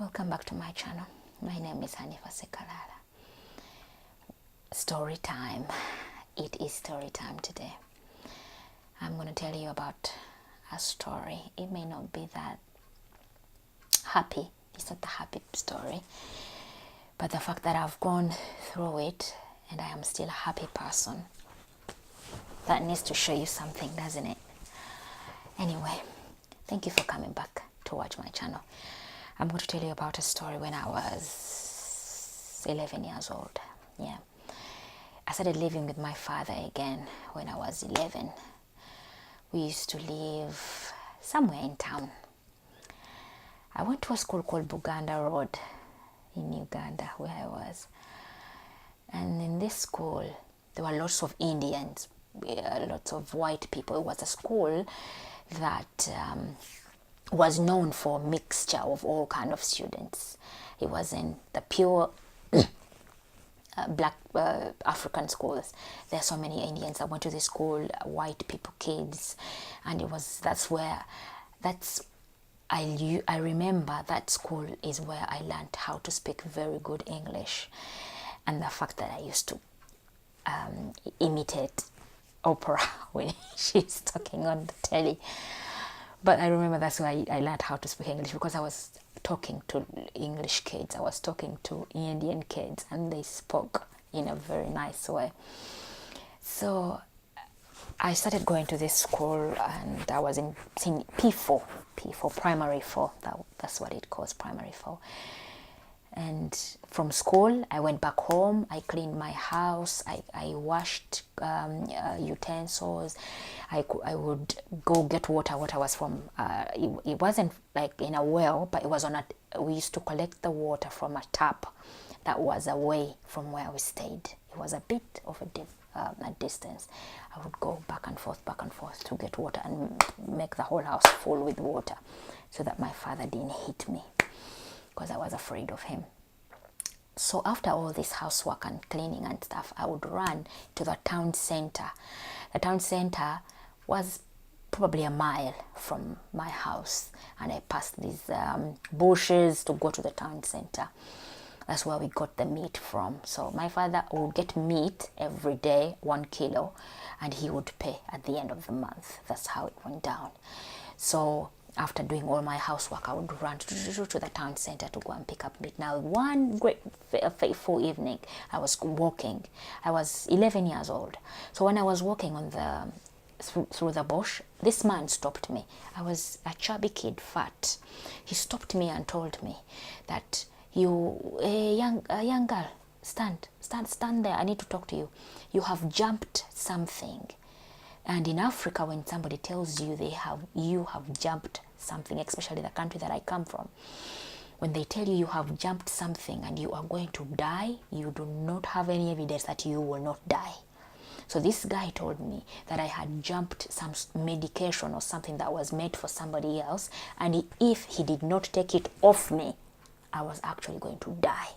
Welcome back to my channel. My name is Hanifa Sekalala. Story time. It is story time today. I'm going to tell you about a story. It may not be that happy. It's not a happy story. But the fact that I've gone through it and I am still a happy person, that needs to show you something, doesn't it? Anyway, thank you for coming back to watch my channel. I'm going to tell you about a story when I was 11 years old. Yeah. I started living with my father again when I was 11. We used to live somewhere in town. I went to a school called Buganda Road in Uganda, where I was. And in this school, there were lots of Indians, lots of white people. It was a school that was known for a mixture of all kind of students. It wasn't the pure black African schools. There are so many Indians that went to this school, white people, kids, and I remember that school is where I learned how to speak very good English, and the fact that I used to imitate Oprah when she's talking on the telly. But I remember that's why I learned how to speak English, because I was talking to English kids. I was talking to Indian kids, and they spoke in a very nice way. So I started going to this school, and I was in P4, primary 4. That's what it calls, primary 4. And from school, I went back home. I cleaned my house. I washed utensils. I would go get water. Water was from, it wasn't like in a well, but it was we used to collect the water from a tap that was away from where we stayed. It was a bit of a distance. I would go back and forth to get water and make the whole house full with water so that my father didn't hit me, because I was afraid of him. So after all this housework and cleaning and stuff, I would run to the town center. The town center was probably a mile from my house, and I passed these bushes to go to the town center. That's where we got the meat from. So my father would get meat every day, 1 kilo, and he would pay at the end of the month. That's how it went down. So after doing all my housework, I would run to the town center to go and pick up meat. Now, one great fateful evening, I was walking. I was 11 years old. So when I was walking on through the bush, this man stopped me. I was a chubby kid, fat. He stopped me and told me that, a young girl, stand there. I need to talk to you. You have jumped something. And in Africa, when somebody tells you you have jumped something, especially the country that I come from, when they tell you have jumped something and you are going to die, you do not have any evidence that you will not die. So this guy told me that I had jumped some medication or something that was made for somebody else, and if he did not take it off me, I was actually going to die.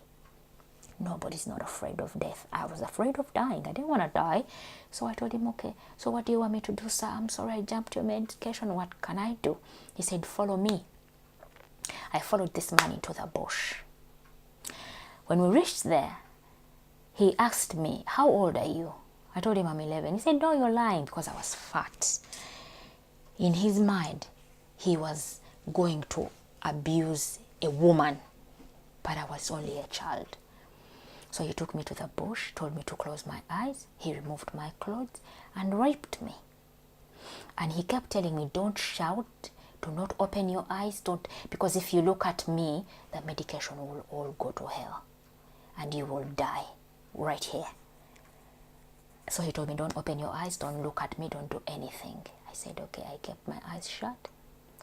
Nobody's not afraid of death. I was afraid of dying. I didn't want to die. So I told him, okay, so what do you want me to do, sir? I'm sorry, I jumped your medication. What can I do? He said, follow me. I followed this man into the bush. When we reached there, he asked me, how old are you? I told him I'm 11. He said, no, you're lying, because I was fat. In his mind, he was going to abuse a woman, but I was only a child. So he took me to the bush, told me to close my eyes. He removed my clothes and raped me. And he kept telling me, don't shout, do not open your eyes, don't, because if you look at me, the medication will all go to hell and you will die right here. So he told me, don't open your eyes, don't look at me, don't do anything. I said, okay. I kept my eyes shut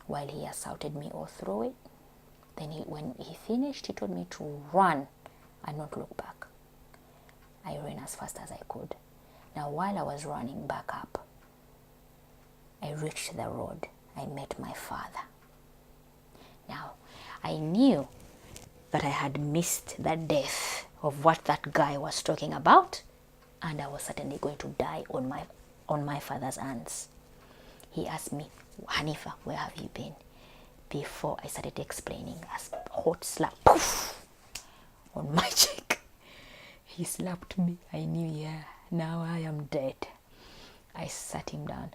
while he assaulted me all through it. Then when he finished, he told me to run and not look back. I ran as fast as I could. Now, while I was running back up, I reached the road. I met my father. Now, I knew that I had missed the death of what that guy was talking about, and I was certainly going to die on my father's hands. He asked me, Hanifa, where have you been? Before I started explaining hot slap, poof, on my cheek. He slapped me. I knew, yeah, now I am dead. I sat him down.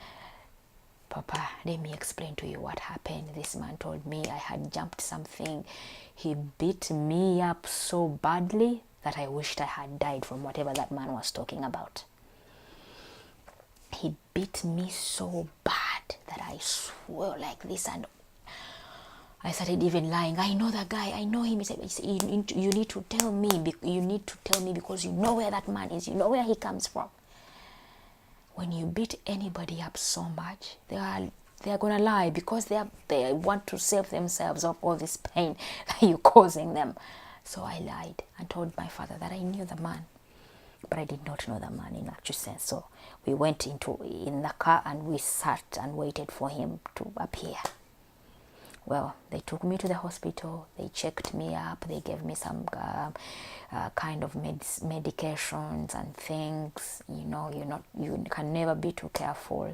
Papa, let me explain to you what happened. This man told me I had jumped something. He beat me up so badly that I wished I had died from whatever that man was talking about. He beat me so bad that I swore like this, and I started even lying. I know that guy. I know him. He said, you need to tell me. You need to tell me because you know where that man is. You know where he comes from. When you beat anybody up so much, they are gonna lie because they want to save themselves of all this pain that you're causing them. So I lied and told my father that I knew the man, but I did not know the man in actual sense. So we went in the car and we sat and waited for him to appear. Well, they took me to the hospital. They checked me up. They gave me some kind of medications and things. You know, you can never be too careful.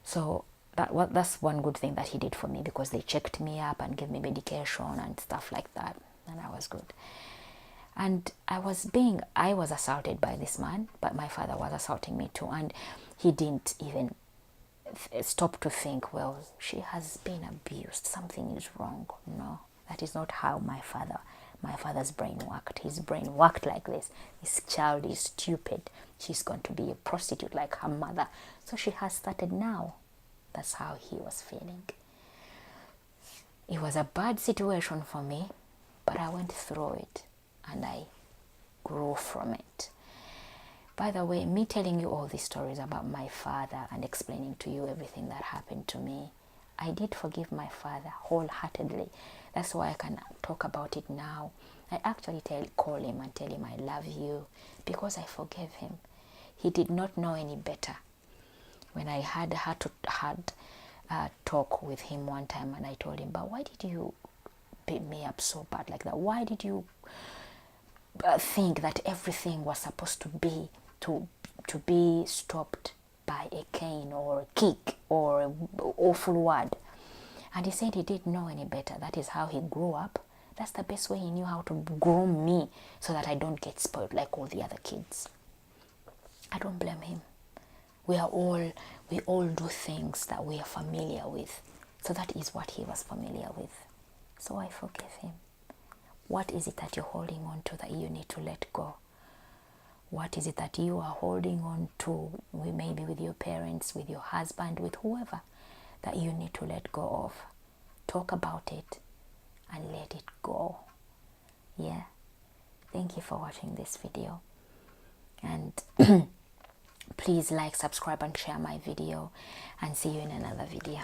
So that's one good thing that he did for me, because they checked me up and gave me medication and stuff like that, and I was good. And I was assaulted by this man, but my father was assaulting me too, and he didn't even stop to think, well, she has been abused, something is wrong. No, that is not how my father's brain worked. His brain worked like this: this child is stupid, she's going to be a prostitute like her mother, so she has started now. That's how he was feeling. It was a bad situation for me, but I went through it and I grew from it. By the way, me telling you all these stories about my father and explaining to you everything that happened to me, I did forgive my father wholeheartedly. That's why I can talk about it now. I actually call him and tell him I love you, because I forgave him. He did not know any better. When I had a talk with him one time, and I told him, but why did you beat me up so bad like that? Why did you think that everything was supposed to be stopped by a cane or a kick or an awful word? And he said he didn't know any better. That is how he grew up. That's the best way he knew how to groom me, so that I don't get spoiled like all the other kids. I don't blame him. We all do things that we are familiar with. So that is what he was familiar with. So I forgive him. What is it that you're holding on to that you need to let go? What is it that you are holding on to, maybe with your parents, with your husband, with whoever, that you need to let go of? Talk about it and let it go. Yeah. Thank you for watching this video. And please like, subscribe, and share my video. And see you in another video.